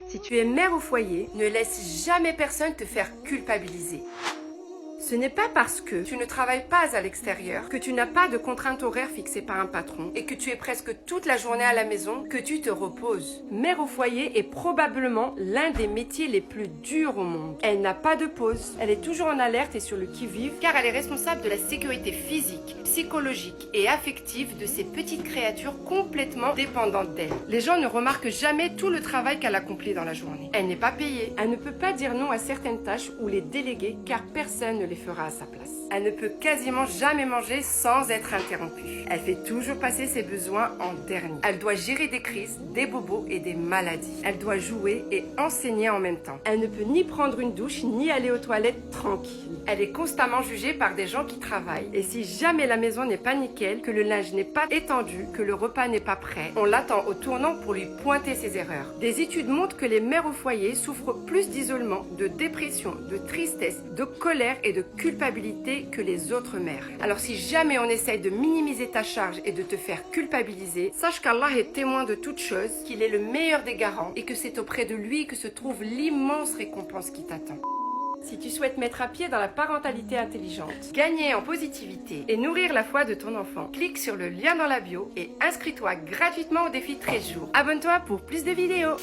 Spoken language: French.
Si tu es mère au foyer, ne laisse jamais personne te faire culpabiliser. Ce n'est pas parce que tu ne travailles pas à l'extérieur, que tu n'as pas de contraintes horaires fixées par un patron et que tu es presque toute la journée à la maison que tu te reposes. Mère au foyer est probablement l'un des métiers les plus durs au monde. Elle n'a pas de pause, elle est toujours en alerte et sur le qui-vive car elle est responsable de la sécurité physique, psychologique et affective de ces petites créatures complètement dépendantes d'elle. Les gens ne remarquent jamais tout le travail qu'elle accomplit dans la journée. Elle n'est pas payée, elle ne peut pas dire non à certaines tâches ou les déléguer car personne ne les fera à sa place. Elle ne peut quasiment jamais manger sans être interrompue. Elle fait toujours passer ses besoins en dernier. Elle doit gérer des crises, des bobos et des maladies. Elle doit jouer et enseigner en même temps. Elle ne peut ni prendre une douche ni aller aux toilettes tranquille. Elle est constamment jugée par des gens qui travaillent. Et si jamais la maison n'est pas nickel, que le linge n'est pas étendu, que le repas n'est pas prêt, on l'attend au tournant pour lui pointer ses erreurs. Des études montrent que les mères au foyer souffrent plus d'isolement, de dépression, de tristesse, de colère et de culpabilité que les autres mères. Alors si jamais on essaye de minimiser ta charge et de te faire culpabiliser, sache qu'Allah est témoin de toute chose, qu'il est le meilleur des garants et que c'est auprès de lui que se trouve l'immense récompense qui t'attend. Si tu souhaites mettre à pied dans la parentalité intelligente, gagner en positivité et nourrir la foi de ton enfant, clique sur le lien dans la bio et inscris-toi gratuitement au défi 13 jours. Abonne-toi pour plus de vidéos.